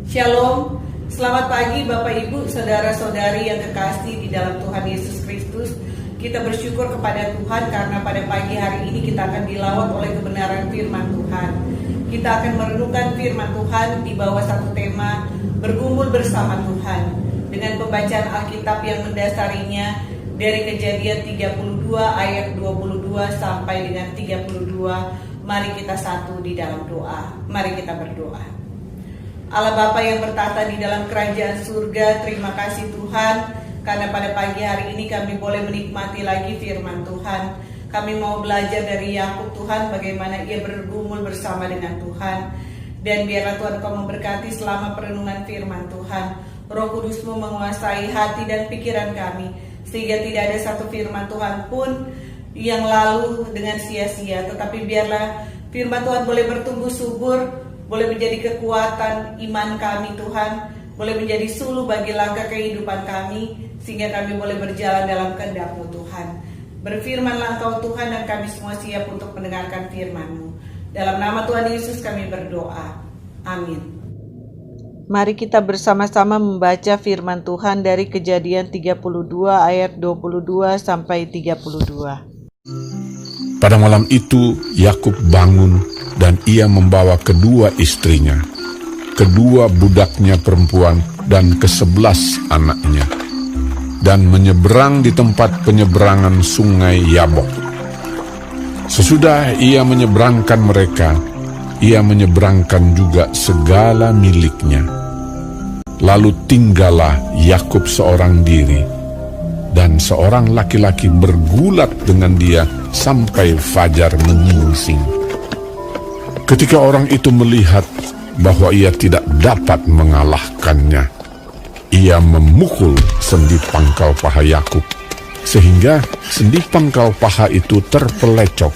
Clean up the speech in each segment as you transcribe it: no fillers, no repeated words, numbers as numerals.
Shalom, selamat pagi Bapak Ibu, Saudara-saudari yang kekasih di dalam Tuhan Yesus Kristus. Kita bersyukur kepada Tuhan karena pada pagi hari ini kita akan dilawat oleh kebenaran firman Tuhan. Kita akan merenungkan firman Tuhan di bawah satu tema, bergumul bersama Tuhan, dengan pembacaan Alkitab yang mendasarinya dari Kejadian 32 ayat 22 sampai dengan 32. Mari kita satu di dalam doa. Mari kita berdoa. Allah Bapa yang bertata di dalam kerajaan surga, terima kasih Tuhan karena pada pagi hari ini kami boleh menikmati lagi firman Tuhan. Kami mau belajar dari Yakub Tuhan bagaimana ia bergumul bersama dengan Tuhan. Dan biarlah Tuhan Kau memberkati selama perenungan firman Tuhan. Roh Kudus-Mu menguasai hati dan pikiran kami sehingga tidak ada satu firman Tuhan pun yang lalu dengan sia-sia. Tetapi biarlah firman Tuhan boleh bertumbuh subur, boleh menjadi kekuatan iman kami Tuhan, boleh menjadi suluh bagi langkah kehidupan kami, sehingga kami boleh berjalan dalam kehendak-Mu Tuhan. Berfirmanlah Engkau Tuhan dan kami semua siap untuk mendengarkan firman-Mu. Dalam nama Tuhan Yesus kami berdoa. Amin. Mari kita bersama-sama membaca firman Tuhan dari Kejadian 32 ayat 22 sampai 32. Pada malam itu Yakub bangun dan ia membawa kedua istrinya, kedua budaknya perempuan dan ke-11 anaknya, dan menyeberang di tempat penyeberangan sungai Yabok. Sesudah ia menyeberangkan mereka, ia menyeberangkan juga segala miliknya. Lalu tinggallah Yakub seorang diri, dan seorang laki-laki bergulat dengan dia sampai fajar menyingsing. Ketika orang itu melihat bahwa ia tidak dapat mengalahkannya, ia memukul sendi pangkal paha Yakub, sehingga sendi pangkal paha itu terpelecok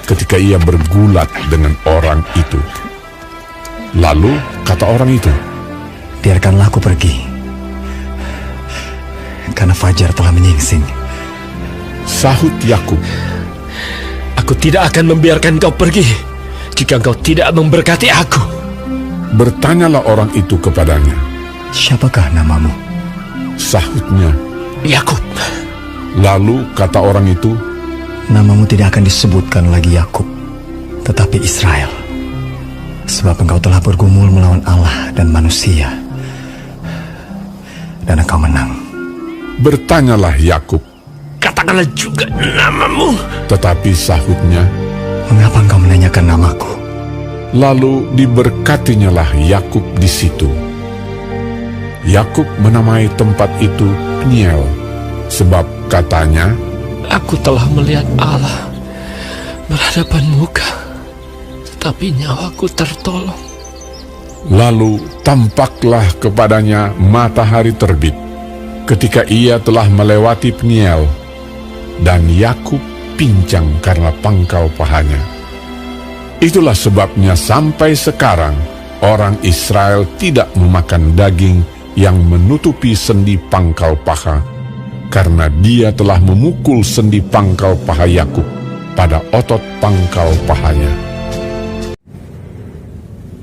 ketika ia bergulat dengan orang itu. Lalu kata orang itu, "Biarkanlah aku pergi, karena fajar telah menyingsing." Sahut Yakub, "Aku tidak akan membiarkan kau pergi jika engkau tidak memberkati aku." Bertanyalah orang itu kepadanya, "Siapakah namamu?" Sahutnya, "Yakub." Lalu kata orang itu, "Namamu tidak akan disebutkan lagi Yakub, tetapi Israel, sebab engkau telah bergumul melawan Allah dan manusia, dan engkau menang." Bertanyalah Yakub, "Katakanlah juga namamu." tetapi sahutnya, "Mengapa engkau menanyakan namaku?" Lalu diberkatinyalah Yakub di situ. Yakub menamai tempat itu Peniel, sebab katanya, "Aku telah melihat Allah berhadapan muka, tetapi nyawaku tertolong." Lalu tampaklah kepadanya matahari terbit ketika ia telah melewati Peniel, dan Yakub pincang karena pangkal pahanya. Itulah sebabnya sampai sekarang orang Israel tidak memakan daging yang menutupi sendi pangkal paha, karena dia telah memukul sendi pangkal paha Yakub pada otot pangkal pahanya.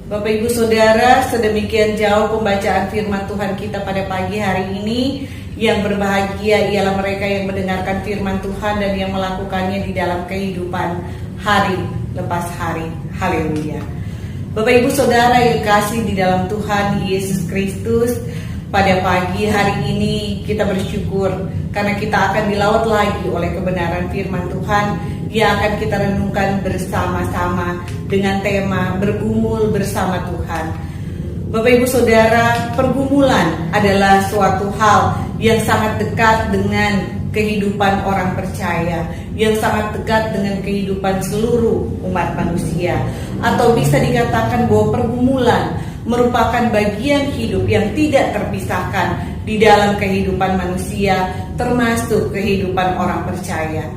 Bapak Ibu Saudara, sedemikian jauh pembacaan firman Tuhan kita pada pagi hari ini. Yang berbahagia ialah mereka yang mendengarkan firman Tuhan dan yang melakukannya di dalam kehidupan hari lepas hari. Haleluya. Bapak Ibu Saudara yang kasih di dalam Tuhan Yesus Kristus, pada pagi hari ini kita bersyukur karena kita akan dilawat lagi oleh kebenaran firman Tuhan yang akan kita renungkan bersama-sama dengan tema bergumul bersama Tuhan. Bapak Ibu Saudara, pergumulan adalah suatu hal yang sangat dekat dengan kehidupan orang percaya, yang sangat dekat dengan kehidupan seluruh umat manusia. Atau bisa dikatakan bahwa pergumulan merupakan bagian hidup yang tidak terpisahkan di dalam kehidupan manusia, termasuk kehidupan orang percaya.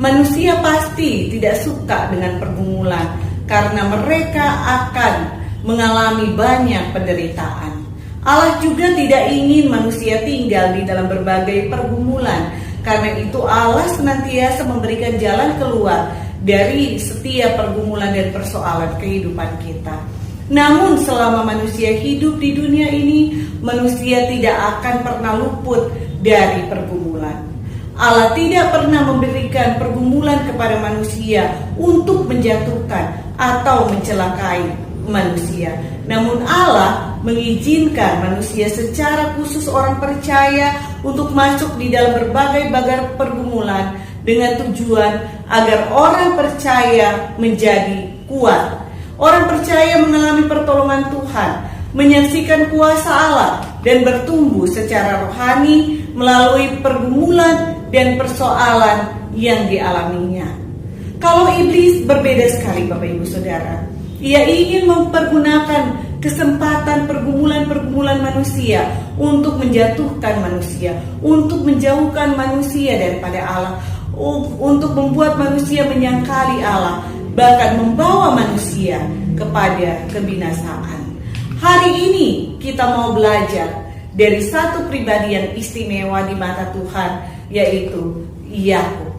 Manusia pasti tidak suka dengan pergumulan karena mereka akan mengalami banyak penderitaan. Allah juga tidak ingin manusia tinggal di dalam berbagai pergumulan. Karena itu Allah senantiasa memberikan jalan keluar dari setiap pergumulan dan persoalan kehidupan kita. Namun selama manusia hidup di dunia ini, manusia tidak akan pernah luput dari pergumulan. Allah tidak pernah memberikan pergumulan kepada manusia untuk menjatuhkan atau mencelakai manusia. Namun Allah mengizinkan manusia secara khusus orang percaya untuk masuk di dalam berbagai pergumulan dengan tujuan agar orang percaya menjadi kuat. Orang percaya mengalami pertolongan Tuhan, menyaksikan kuasa Allah dan bertumbuh secara rohani melalui pergumulan dan persoalan yang dialaminya. Kalau iblis berbeda sekali Bapak Ibu Saudara. Ia ingin mempergunakan kesempatan pergumulan-pergumulan manusia untuk menjatuhkan manusia, untuk menjauhkan manusia daripada Allah, untuk membuat manusia menyangkali Allah, bahkan membawa manusia kepada kebinasaan. Hari ini kita mau belajar dari satu pribadi yang istimewa di mata Tuhan, yaitu Yakub.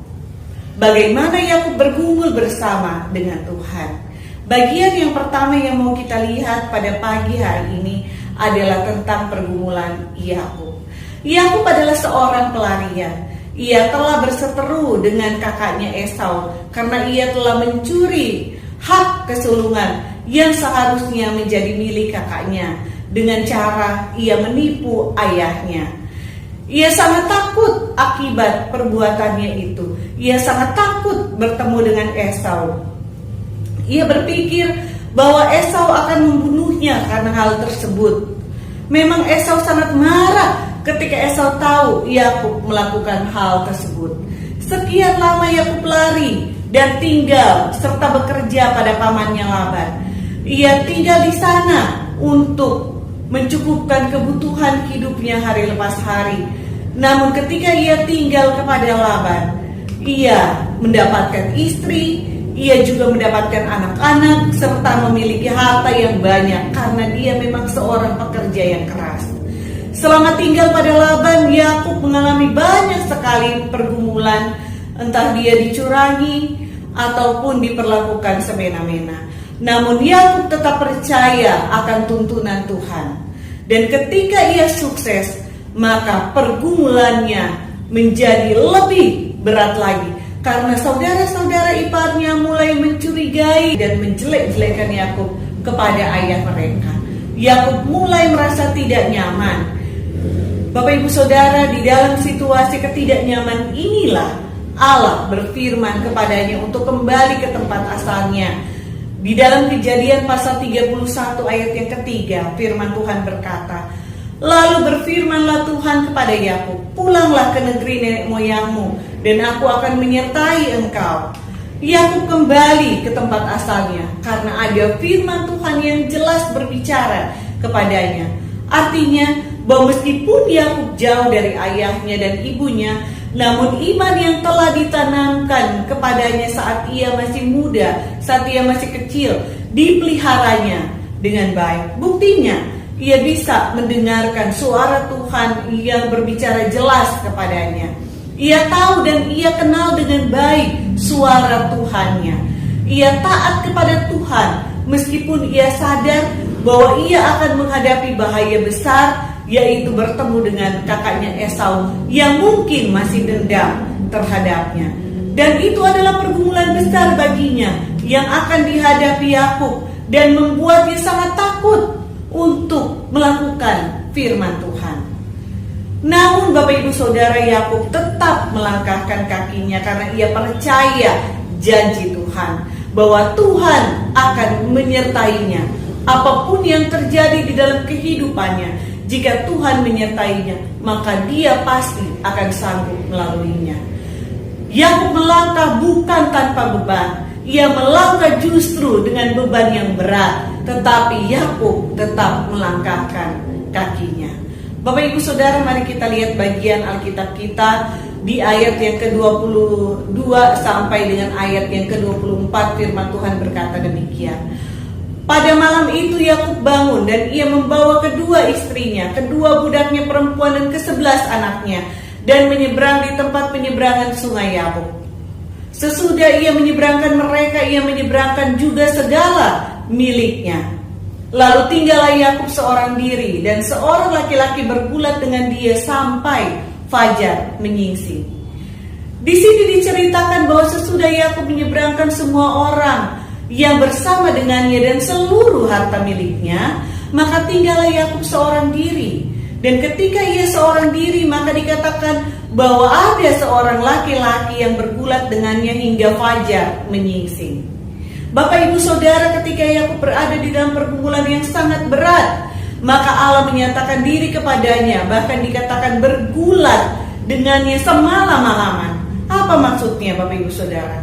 Bagaimana Yakub bergumul bersama dengan Tuhan. Bagian yang pertama yang mau kita lihat pada pagi hari ini adalah tentang pergumulan Yakub. Yakub adalah seorang pelarian. Ia telah berseteru dengan kakaknya Esau karena ia telah mencuri hak kesulungan yang seharusnya menjadi milik kakaknya dengan cara ia menipu ayahnya. Ia sangat takut akibat perbuatannya itu. Ia sangat takut bertemu dengan Esau. Ia berpikir bahwa Esau akan membunuhnya karena hal tersebut. Memang Esau sangat marah ketika Esau tahu Yakub melakukan hal tersebut. Sekian lama Yakub lari dan tinggal serta bekerja pada pamannya Laban. Ia tinggal di sana untuk mencukupkan kebutuhan hidupnya hari lepas hari. Namun ketika ia tinggal kepada Laban, ia mendapatkan istri, ia juga mendapatkan anak-anak serta memiliki harta yang banyak karena dia memang seorang pekerja yang keras. Selama tinggal pada Laban, Yakub mengalami banyak sekali pergumulan, entah dia dicurangi ataupun diperlakukan semena-mena. Namun Yakub tetap percaya akan tuntunan Tuhan. Dan ketika ia sukses, maka pergumulannya menjadi lebih berat lagi. Karena saudara-saudara iparnya mulai mencurigai dan menjelek-jelekan Yakub kepada ayah mereka. Yakub mulai merasa tidak nyaman. Bapak Ibu Saudara, di dalam situasi ketidaknyaman inilah Allah berfirman kepadanya untuk kembali ke tempat asalnya. Di dalam Kejadian pasal 31 ayat yang ketiga, firman Tuhan berkata, "Lalu berfirmanlah Tuhan kepada Yakub, pulanglah ke negeri nenek moyangmu, dan aku akan menyertai engkau." Yakub kembali ke tempat asalnya karena ada firman Tuhan yang jelas berbicara kepadanya. Artinya bahwa meskipun Yakub jauh dari ayahnya dan ibunya, namun iman yang telah ditanamkan kepadanya saat ia masih muda, saat ia masih kecil, dipeliharanya dengan baik. Buktinya, ia bisa mendengarkan suara Tuhan yang berbicara jelas kepadanya. Ia tahu dan ia kenal dengan baik suara Tuhannya. Ia taat kepada Tuhan meskipun ia sadar bahwa ia akan menghadapi bahaya besar, yaitu bertemu dengan kakaknya Esau yang mungkin masih dendam terhadapnya. Dan itu adalah pergumulan besar baginya yang akan dihadapi Yakub dan membuatnya sangat takut untuk melakukan firman Tuhan. Namun Bapak Ibu Saudara, Yakub tetap melangkahkan kakinya karena ia percaya janji Tuhan bahwa Tuhan akan menyertainya. Apapun yang terjadi di dalam kehidupannya, jika Tuhan menyertainya, maka dia pasti akan sanggup melaluinya. Yakub melangkah bukan tanpa beban. Ia melangkah justru dengan beban yang berat, tetapi Yakub tetap melangkahkan kakinya. Bapak Ibu Saudara, mari kita lihat bagian Alkitab kita di ayat yang ke-22 sampai dengan ayat yang ke-24. Firman Tuhan berkata demikian. Pada malam itu Yakub bangun dan ia membawa kedua istrinya, kedua budaknya perempuan dan ke-11 anaknya, dan menyeberang di tempat penyeberangan sungai Yabok. Sesudah ia menyeberangkan mereka, ia menyeberangkan juga segala miliknya. Lalu tinggallah Yakub seorang diri, dan seorang laki-laki bergulat dengan dia sampai fajar menyingsing. Di sini diceritakan bahwa sesudah Yakub menyeberangkan semua orang yang bersama dengannya dan seluruh harta miliknya, maka tinggallah Yakub seorang diri. Dan ketika ia seorang diri, maka dikatakan bahwa ada seorang laki-laki yang bergulat dengannya hingga fajar menyingsing. Bapak ibu saudara, ketika Yakub berada di dalam pergumulan yang sangat berat, maka Allah menyatakan diri kepadanya, bahkan dikatakan bergulat dengannya semalam-malaman. Apa maksudnya Bapak ibu saudara?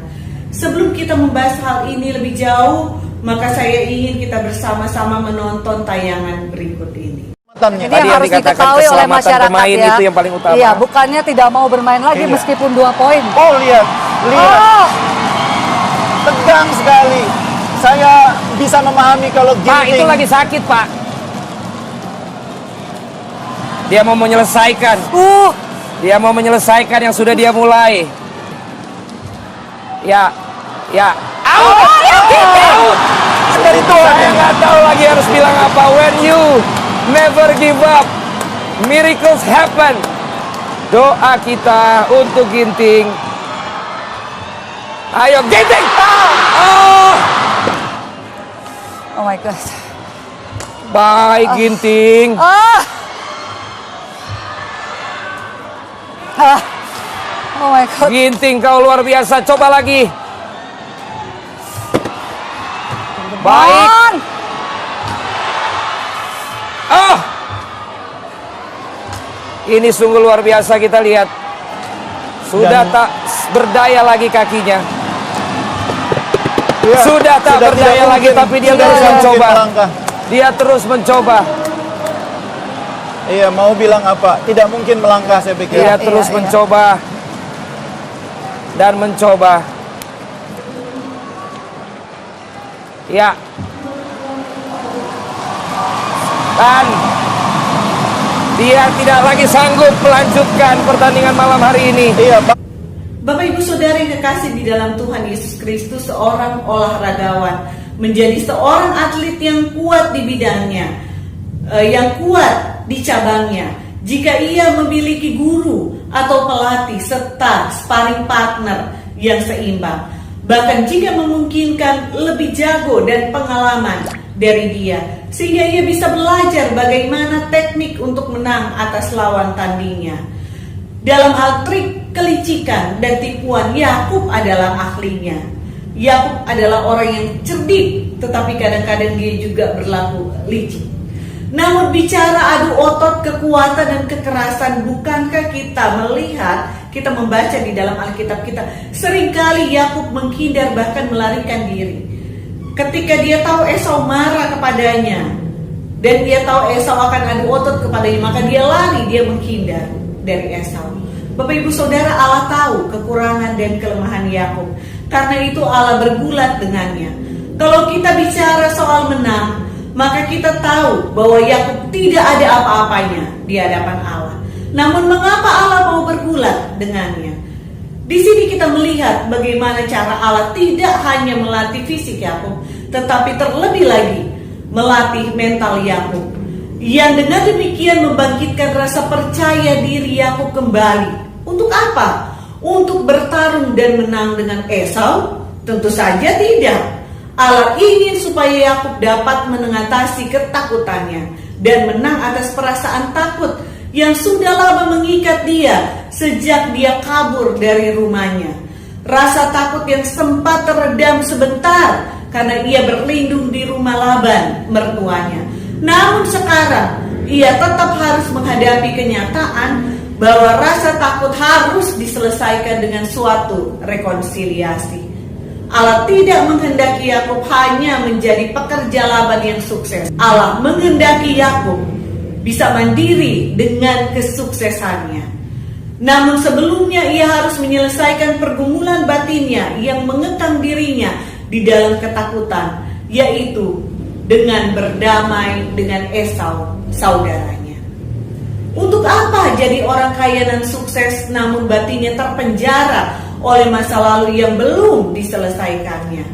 Sebelum kita membahas hal ini lebih jauh, maka saya ingin kita bersama-sama menonton tayangan berikut ini. Ini Tadi yang harus diketahui oleh masyarakat pemain ya. itu yang paling utama. Iya, bukannya tidak mau bermain lagi Iya. meskipun 2 poin. Oh, lihat. Oh, Tegang sekali. Saya bisa memahami kalau Pak, itu lagi sakit, Pak. Dia mau menyelesaikan. Dia mau menyelesaikan yang sudah dia mulai. Ya. Out. dari Tuhan. Saya nggak tahu lagi harus bilang apa. When you never give up, miracles happen. Doa kita untuk Ginting. Ayo Ginting. oh my God. Baik Ginting. Oh my God. Ginting, kau luar biasa. Coba lagi. Baik. On. Ini sungguh luar biasa, kita lihat. Sudah tak berdaya lagi kakinya. Ya, Sudah tak berdaya lagi, tapi dia terus mencoba. Melangkah. Dia terus mencoba. Iya, mau bilang apa? Tidak mungkin melangkah, saya pikir. Dia terus iya. mencoba. Dan mencoba. Ya. Dan dia tidak lagi sanggup melanjutkan pertandingan malam hari ini. Iya, Pak. Bapak ibu saudara yang kekasih di dalam Tuhan Yesus Kristus, seorang olahragawan menjadi seorang atlet yang kuat di bidangnya, yang kuat di cabangnya. Jika ia memiliki guru atau pelatih serta sparring partner yang seimbang, bahkan jika memungkinkan lebih jago dan pengalaman dari dia, sehingga ia bisa belajar bagaimana teknik untuk menang atas lawan tandingnya. Dalam hal trik, kelicikan, dan tipuan, Yakub adalah ahlinya. Yakub adalah orang yang cerdik, tetapi kadang-kadang dia juga berlaku licik. Namun bicara adu otot, kekuatan, dan kekerasan, bukankah kita melihat, kita membaca di dalam Alkitab kita, seringkali Yakub menghindar bahkan melarikan diri. Ketika dia tahu Esau marah kepadanya, dan dia tahu Esau akan adu otot kepadanya, maka dia lari, dia menghindar dari Esau. Bapak ibu saudara, Allah tahu kekurangan dan kelemahan Yakub. Karena itu Allah bergulat dengannya. Kalau kita bicara soal menang, maka kita tahu bahwa Yakub tidak ada apa-apanya di hadapan Allah. Namun mengapa Allah mau bergulat dengannya? Di sini kita melihat bagaimana cara Allah tidak hanya melatih fisik Yakub, tetapi terlebih lagi melatih mental Yakub, yang dengan demikian membangkitkan rasa percaya diri Yakub kembali. Untuk apa? Untuk bertarung dan menang dengan Esau? Tentu saja tidak. Allah ingin supaya Yakub dapat mengatasi ketakutannya dan menang atas perasaan takut yang sudah lama mengikat dia sejak dia kabur dari rumahnya. Rasa takut yang sempat teredam sebentar karena ia berlindung di rumah Laban, mertuanya. Namun sekarang ia tetap harus menghadapi kenyataan bahwa rasa takut harus diselesaikan dengan suatu rekonsiliasi. Allah tidak menghendaki Yakub hanya menjadi pekerja Laban yang sukses. Allah menghendaki Yakub bisa mandiri dengan kesuksesannya. Namun sebelumnya ia harus menyelesaikan pergumulan batinnya yang mengekang dirinya di dalam ketakutan, yaitu dengan berdamai dengan Esau, saudaranya. Untuk apa jadi orang kaya dan sukses namun batinnya terpenjara oleh masa lalu yang belum diselesaikannya?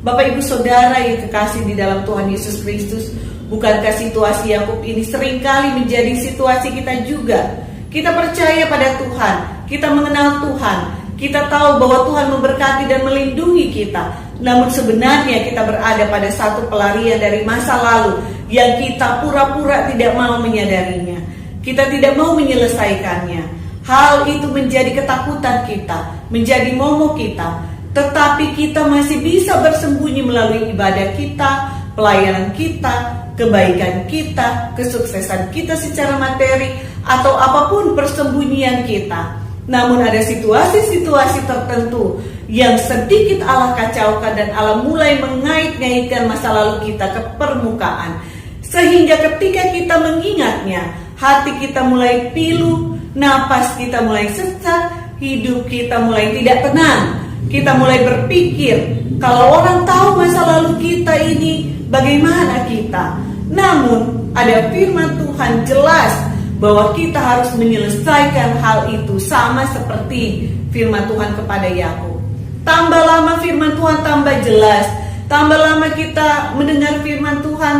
Bapak ibu saudara yang kekasih di dalam Tuhan Yesus Kristus, Bukankah situasi Yakub ini seringkali menjadi situasi kita juga? Kita percaya pada Tuhan, kita mengenal Tuhan, kita tahu bahwa Tuhan memberkati dan melindungi kita. Namun sebenarnya kita berada pada satu pelarian dari masa lalu yang kita pura-pura tidak mau menyadarinya. Kita tidak mau menyelesaikannya. Hal itu menjadi ketakutan kita, menjadi momok kita. Tetapi kita masih bisa bersembunyi melalui ibadah kita, pelayanan kita, kebaikan kita, kesuksesan kita secara materi, atau apapun persembunyian kita. Namun ada situasi-situasi tertentu yang sedikit Allah kacaukan dan Allah mulai mengait-ngaitkan masa lalu kita ke permukaan. Sehingga ketika kita mengingatnya, hati kita mulai pilu, napas kita mulai sesak, hidup kita mulai tidak tenang. Kita mulai berpikir, kalau orang tahu masa lalu kita ini, bagaimana kita? Namun ada firman Tuhan jelas bahwa kita harus menyelesaikan hal itu, sama seperti firman Tuhan kepada Yakub. Tambah lama firman Tuhan tambah jelas, tambah lama kita mendengar firman Tuhan,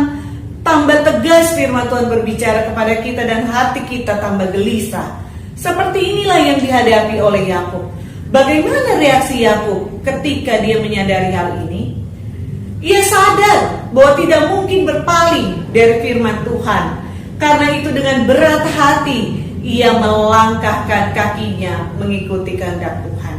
tambah tegas firman Tuhan berbicara kepada kita dan hati kita tambah gelisah. Seperti inilah yang dihadapi oleh Yakub. Bagaimana reaksi Yakub ketika dia menyadari hal ini? Ia sadar bahwa tidak mungkin berpaling dari firman Tuhan. Karena itu dengan berat hati ia melangkahkan kakinya mengikuti kehendak Tuhan.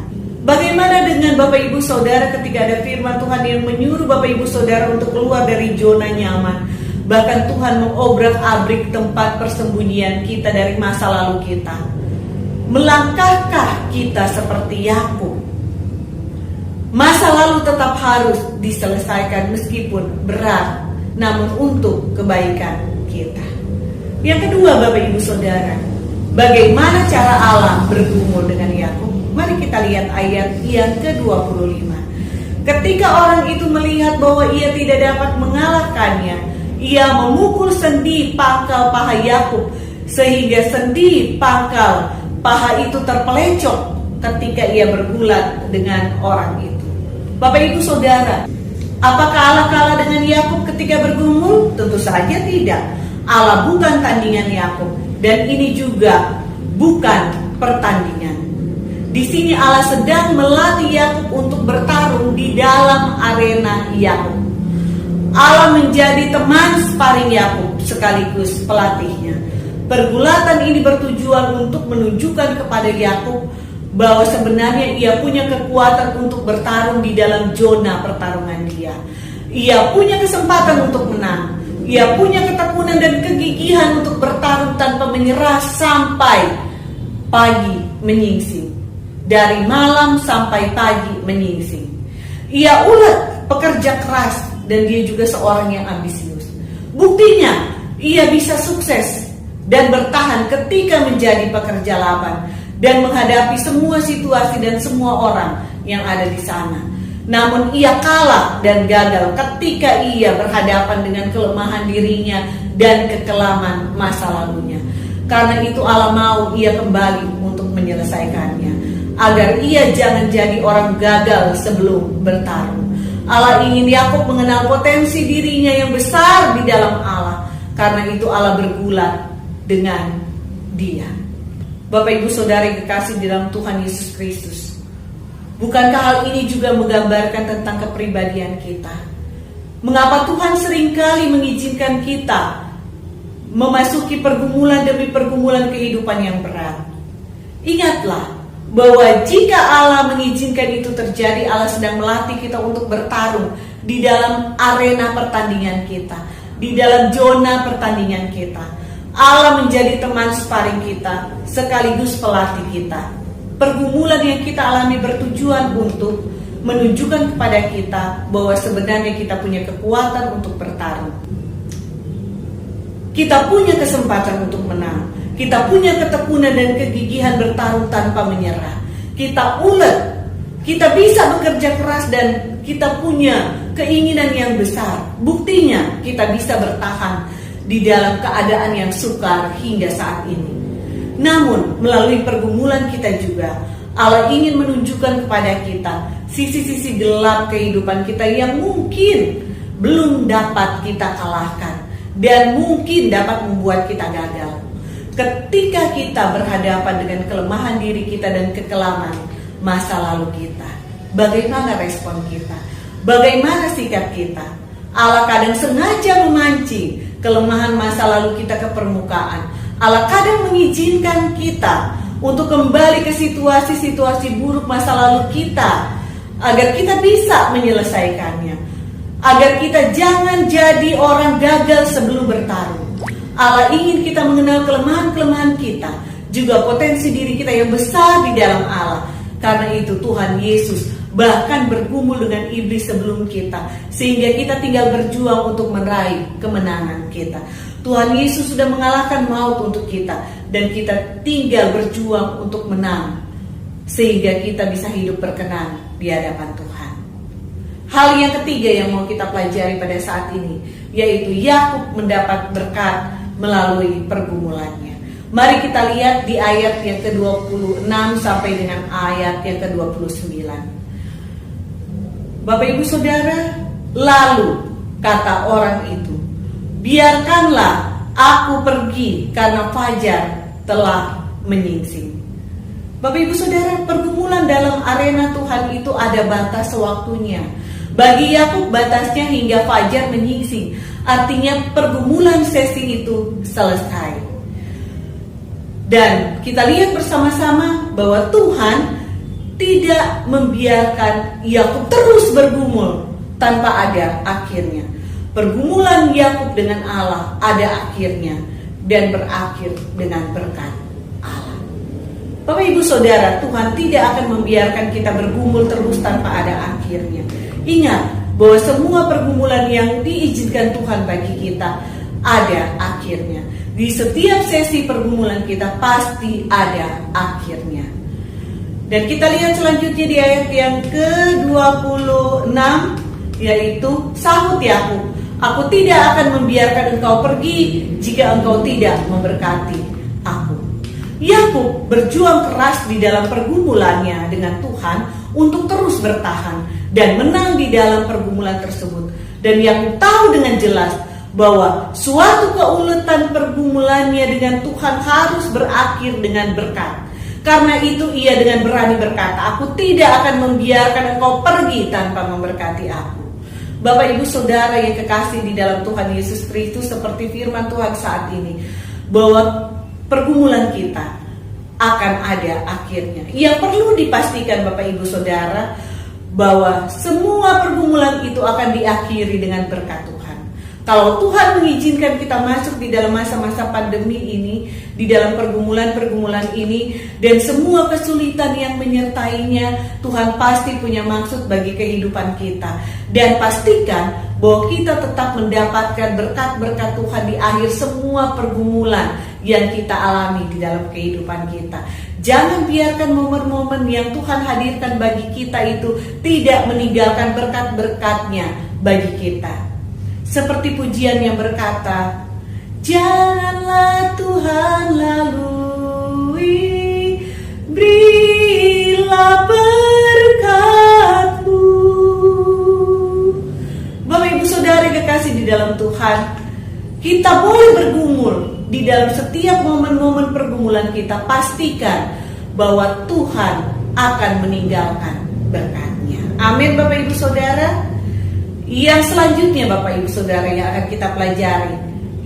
Bagaimana dengan Bapak Ibu Saudara ketika ada firman Tuhan yang menyuruh Bapak Ibu Saudara untuk keluar dari zona nyaman? Bahkan Tuhan mengobrak-abrik tempat persembunyian kita dari masa lalu kita. Melangkahkah kita seperti Yakub? Masa lalu tetap harus diselesaikan meskipun berat, namun untuk kebaikan kita. Yang kedua, Bapak Ibu Saudara, bagaimana cara Allah bergumul dengan Yakub? Mari kita lihat ayat yang ke-25. Ketika orang itu melihat bahwa ia tidak dapat mengalahkannya, ia memukul sendi pangkal paha Yakub, sehingga sendi pangkal paha itu terpelecok ketika ia bergulat dengan orang itu. Bapak Ibu Saudara, apakah Allah kalah dengan Yakub ketika bergumul? Tentu saja tidak. Allah bukan tandingan Yakub, dan ini juga bukan pertandingan. Di sini Allah sedang melatih Yakub untuk bertarung di dalam arena Yakub. Allah menjadi teman sparring Yakub sekaligus pelatihnya. Pergulatan ini bertujuan untuk menunjukkan kepada Yakub bahwa sebenarnya ia punya kekuatan untuk bertarung di dalam zona pertarungan dia. Ia punya kesempatan untuk menang. Ia punya ketekunan dan kegigihan untuk bertarung tanpa menyerah sampai pagi menyingsing. Dari malam sampai pagi menyingsing. Ia ulet, pekerja keras, dan dia juga seorang yang ambisius. Buktinya, ia bisa sukses dan bertahan ketika menjadi pekerja Laban dan menghadapi semua situasi dan semua orang yang ada di sana. Namun ia kalah dan gagal ketika ia berhadapan dengan kelemahan dirinya dan kekelaman masa lalunya. Karena itu Allah mau ia kembali untuk menyelesaikannya, agar ia jangan jadi orang gagal sebelum bertarung. Allah ingin Yakub mengenal potensi dirinya yang besar di dalam Allah. Karena itu Allah bergulat dengan dia. Bapak Ibu Saudara yang kekasih di dalam Tuhan Yesus Kristus, bukankah hal ini juga menggambarkan tentang kepribadian kita? Mengapa Tuhan seringkali mengizinkan kita memasuki pergumulan demi pergumulan kehidupan yang berat? Ingatlah bahwa jika Allah mengizinkan itu terjadi, Allah sedang melatih kita untuk bertarung di dalam arena pertandingan kita, di dalam zona pertandingan kita. Allah menjadi teman sparring kita sekaligus pelatih kita. Pergumulan yang kita alami bertujuan untuk menunjukkan kepada kita bahwa sebenarnya kita punya kekuatan untuk bertarung. Kita punya kesempatan untuk menang. Kita punya ketekunan dan kegigihan bertarung tanpa menyerah. Kita ulet, kita bisa bekerja keras dan kita punya keinginan yang besar. Buktinya kita bisa bertahan di dalam keadaan yang sukar hingga saat ini. Namun melalui pergumulan kita juga Allah ingin menunjukkan kepada kita sisi-sisi gelap kehidupan kita yang mungkin belum dapat kita kalahkan. dan mungkin dapat membuat kita gagal. Ketika kita berhadapan dengan kelemahan diri kita dan kekelaman masa lalu kita, bagaimana respon kita? Bagaimana sikap kita? Allah kadang sengaja memancing kelemahan masa lalu kita ke permukaan. Allah kadang mengizinkan kita untuk kembali ke situasi-situasi buruk masa lalu kita, agar kita bisa menyelesaikannya, agar kita jangan jadi orang gagal sebelum bertarung. Allah ingin kita mengenal kelemahan-kelemahan kita, juga potensi diri kita yang besar di dalam Allah. Karena itu Tuhan Yesus bahkan bergumul dengan iblis sebelum kita, sehingga kita tinggal berjuang untuk meraih kemenangan kita. Tuhan Yesus sudah mengalahkan maut untuk kita, dan kita tinggal berjuang untuk menang, sehingga kita bisa hidup berkenan di hadapan Tuhan. Hal yang ketiga yang mau kita pelajari pada saat ini, yaitu Yakub mendapat berkat melalui pergumulannya. Mari kita lihat di ayat yang ke-26 sampai dengan ayat yang ke-29. Bapak Ibu Saudara, lalu kata orang itu, biarkanlah aku pergi karena fajar telah menyingsing. Bapak Ibu Saudara, pergumulan dalam arena Tuhan itu ada batas waktunya. Bagi Yakub batasnya hingga fajar menyingsing. Artinya pergumulan sesi itu selesai. Dan kita lihat bersama-sama bahwa Tuhan tidak membiarkan Yakub terus bergumul tanpa ada akhirnya. Pergumulan Yakub dengan Allah ada akhirnya dan berakhir dengan berkat Allah. Bapak Ibu Saudara, Tuhan tidak akan membiarkan kita bergumul terus tanpa ada akhirnya. Ingat bahwa semua pergumulan yang diizinkan Tuhan bagi kita ada akhirnya. Di setiap sesi pergumulan kita pasti ada akhirnya. Dan kita lihat selanjutnya di ayat yang ke-26, yaitu sahut Yakub, aku tidak akan membiarkan engkau pergi jika engkau tidak memberkati aku. Yakub berjuang keras di dalam pergumulannya dengan Tuhan untuk terus bertahan dan menang di dalam pergumulan tersebut. Dan Yakub tahu dengan jelas bahwa suatu keuletan pergumulannya dengan Tuhan harus berakhir dengan berkat. Karena itu ia dengan berani berkata, aku tidak akan membiarkan engkau pergi tanpa memberkati aku. Bapak Ibu Saudara yang kekasih di dalam Tuhan Yesus Kristus, seperti firman Tuhan saat ini, bahwa pergumulan kita akan ada akhirnya. Yang perlu dipastikan Bapak Ibu Saudara, bahwa semua pergumulan itu akan diakhiri dengan berkat Tuhan. Kalau Tuhan mengizinkan kita masuk di dalam masa-masa pandemi ini, di dalam pergumulan-pergumulan ini, dan semua kesulitan yang menyertainya, Tuhan pasti punya maksud bagi kehidupan kita. Dan pastikan bahwa kita tetap mendapatkan berkat-berkat Tuhan di akhir semua pergumulan yang kita alami di dalam kehidupan kita. Jangan biarkan momen-momen yang Tuhan hadirkan bagi kita itu tidak meninggalkan berkat-berkatnya bagi kita. Seperti pujian yang berkata, janganlah Tuhan lalui, berilah berkat-Mu. Bapak Ibu Saudara kekasih di dalam Tuhan, kita boleh bergumul di dalam setiap momen-momen pergumulan kita. Pastikan bahwa Tuhan akan meninggalkan berkat-Nya. Amin Bapak Ibu Saudara. Yang selanjutnya Bapak Ibu Saudara yang akan kita pelajari,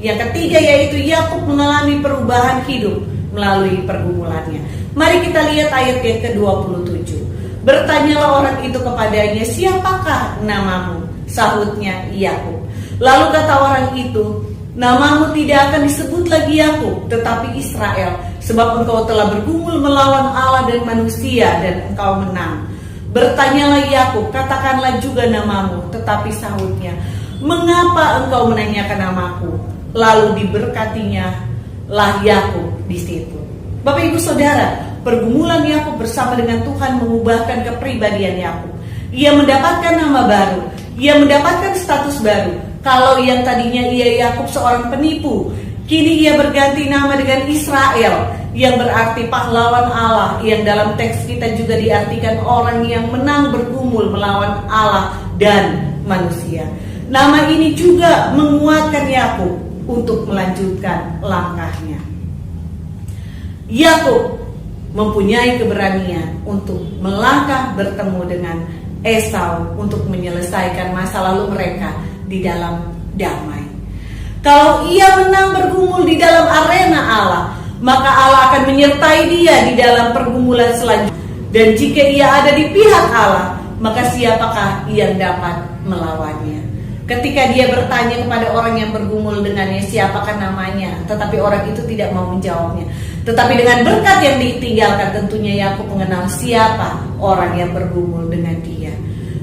yang ketiga, yaitu Yakub mengalami perubahan hidup melalui pergumulannya. Mari kita lihat ayat yang ke-27. Bertanyalah orang itu kepadanya, siapakah namamu? Sahutnya Yakub. Lalu kata orang itu, namamu tidak akan disebut lagi Yakub, tetapi Israel, sebab engkau telah bergumul melawan Allah dan manusia, dan engkau menang. Bertanyalah Yakub, katakanlah juga namamu, tetapi sahutnya, mengapa engkau menanyakan namaku? Lalu diberkatinya lah Yakub di situ. Bapak Ibu Saudara, pergumulan Yakub bersama dengan Tuhan mengubahkan kepribadian Yakub. Ia mendapatkan nama baru, ia mendapatkan status baru. Kalau yang tadinya ia Yakub seorang penipu, kini ia berganti nama dengan Israel, yang berarti pahlawan Allah, yang dalam teks kita juga diartikan orang yang menang bergumul melawan Allah dan manusia. Nama ini juga menguatkan Yakub untuk melanjutkan langkahnya. Yakub mempunyai keberanian untuk melangkah bertemu dengan Esau untuk menyelesaikan masa lalu mereka di dalam damai. Kalau ia menang bergumul di dalam arena Allah, maka Allah akan menyertai dia di dalam pergumulan selanjutnya. Dan jika ia ada di pihak Allah, maka siapakah yang dapat melawannya? Ketika dia bertanya kepada orang yang bergumul dengannya, siapakah namanya? Tetapi orang itu tidak mau menjawabnya. Tetapi dengan berkat yang ditinggalkan, tentunya Yakub mengenal siapa orang yang bergumul dengan dia.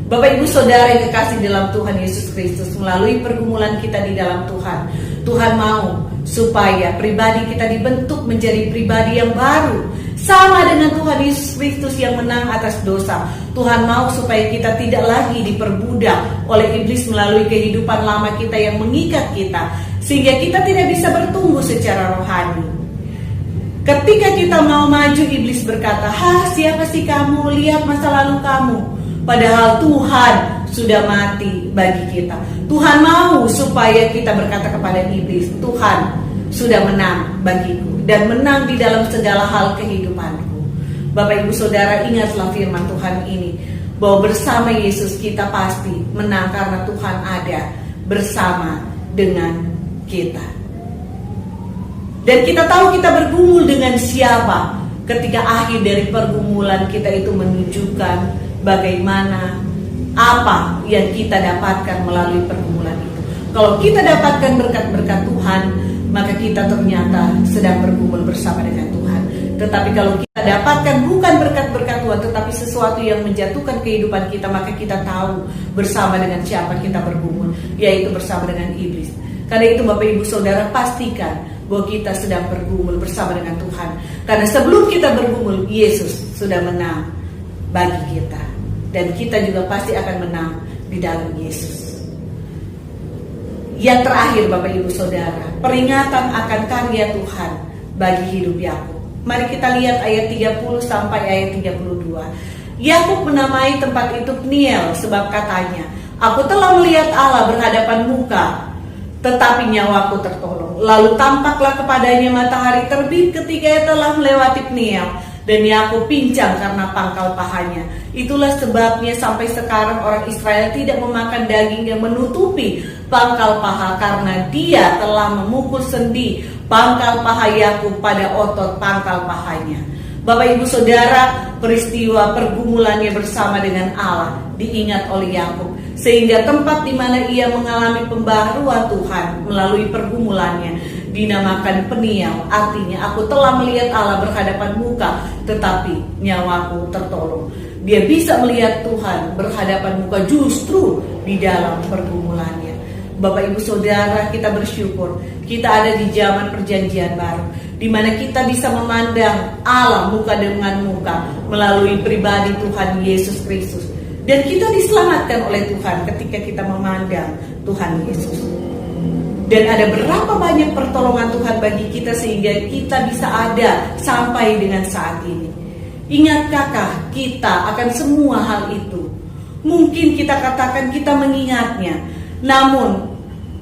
Bapak Ibu Saudara yang kekasih dalam Tuhan Yesus Kristus, melalui pergumulan kita di dalam Tuhan, Tuhan mau supaya pribadi kita dibentuk menjadi pribadi yang baru, sama dengan Tuhan Yesus Kristus yang menang atas dosa. Tuhan mau supaya kita tidak lagi diperbudak oleh iblis melalui kehidupan lama kita yang mengikat kita, sehingga kita tidak bisa bertumbuh secara rohani. Ketika kita mau maju, iblis berkata, siapa sih kamu? Lihat masa lalu kamu. Padahal Tuhan sudah mati bagi kita. Tuhan mau supaya kita berkata kepada iblis, Tuhan sudah menang bagiku dan menang di dalam segala hal kehidupanku. Bapak Ibu Saudara, ingatlah firman Tuhan ini, bahwa bersama Yesus kita pasti menang karena Tuhan ada bersama dengan kita. Dan kita tahu kita bergumul dengan siapa ketika akhir dari pergumulan kita itu menunjukkan bagaimana apa yang kita dapatkan melalui pergumulan itu. Kalau kita dapatkan berkat-berkat Tuhan, maka kita ternyata sedang bergumul bersama dengan Tuhan. Tetapi kalau kita dapatkan bukan berkat-berkat Tuhan, tetapi sesuatu yang menjatuhkan kehidupan kita, maka kita tahu bersama dengan siapa kita bergumul, yaitu bersama dengan iblis. Karena itu Bapak Ibu Saudara, pastikan bahwa kita sedang bergumul bersama dengan Tuhan. Karena sebelum kita bergumul, Yesus sudah menang bagi kita, dan kita juga pasti akan menang di dalam Yesus. Yang terakhir Bapak Ibu Saudara, peringatan akan karya Tuhan bagi hidup Yakub. Mari kita lihat ayat 30 sampai ayat 32. Yakub menamai tempat itu Peniel, sebab katanya, aku telah melihat Allah berhadapan muka, tetapi nyawaku tertolong. Lalu tampaklah kepadanya matahari terbit ketika ia telah melewati Peniel, dan Yakub pincang karena pangkal pahanya. Itulah sebabnya sampai sekarang orang Israel tidak memakan daging yang menutupi pangkal paha, karena dia telah memukul sendi pangkal paha Yakub pada otot pangkal pahanya. Bapak Ibu Saudara, peristiwa pergumulannya bersama dengan Allah diingat oleh Yakub, sehingga tempat di mana ia mengalami pembaharuan Tuhan melalui pergumulannya dinamakan Peniel. Artinya, aku telah melihat Allah berhadapan muka, tetapi nyawaku tertolong. Dia bisa melihat Tuhan berhadapan muka justru di dalam pergumulannya. Bapak Ibu Saudara, kita bersyukur kita ada di zaman perjanjian baru, di mana kita bisa memandang Allah muka dengan muka melalui pribadi Tuhan Yesus Kristus. Dan kita diselamatkan oleh Tuhan ketika kita memandang Tuhan Yesus. Dan ada berapa banyak pertolongan Tuhan bagi kita sehingga kita bisa ada sampai dengan saat ini. Ingatkah kita akan semua hal itu? Mungkin kita katakan kita mengingatnya, namun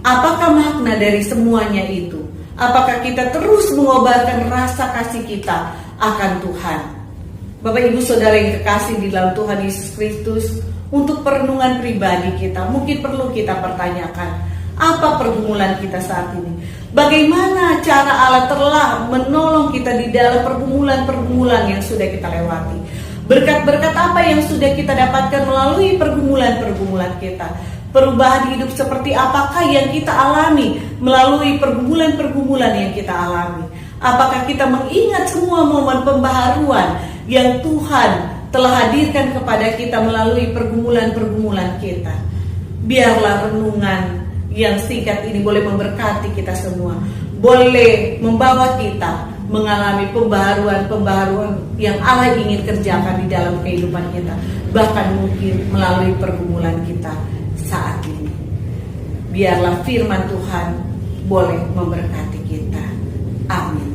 apakah makna dari semuanya itu? Apakah kita terus mengobarkan rasa kasih kita akan Tuhan? Bapak Ibu Saudara yang kekasih di dalam Tuhan Yesus Kristus, untuk perenungan pribadi kita mungkin perlu kita pertanyakan, apa pergumulan kita saat ini? Bagaimana cara Allah telah menolong kita di dalam pergumulan-pergumulan yang sudah kita lewati? Berkat-berkat apa yang sudah kita dapatkan melalui pergumulan-pergumulan kita? Perubahan hidup seperti apakah yang kita alami melalui pergumulan-pergumulan yang kita alami? Apakah kita mengingat semua momen pembaharuan yang Tuhan telah hadirkan kepada kita melalui pergumulan-pergumulan kita? Biarlah renungan yang singkat ini boleh memberkati kita semua, boleh membawa kita mengalami pembaharuan-pembaharuan yang Allah ingin kerjakan di dalam kehidupan kita, bahkan mungkin melalui pergumulan kita saat ini. Biarlah firman Tuhan boleh memberkati kita. Amin.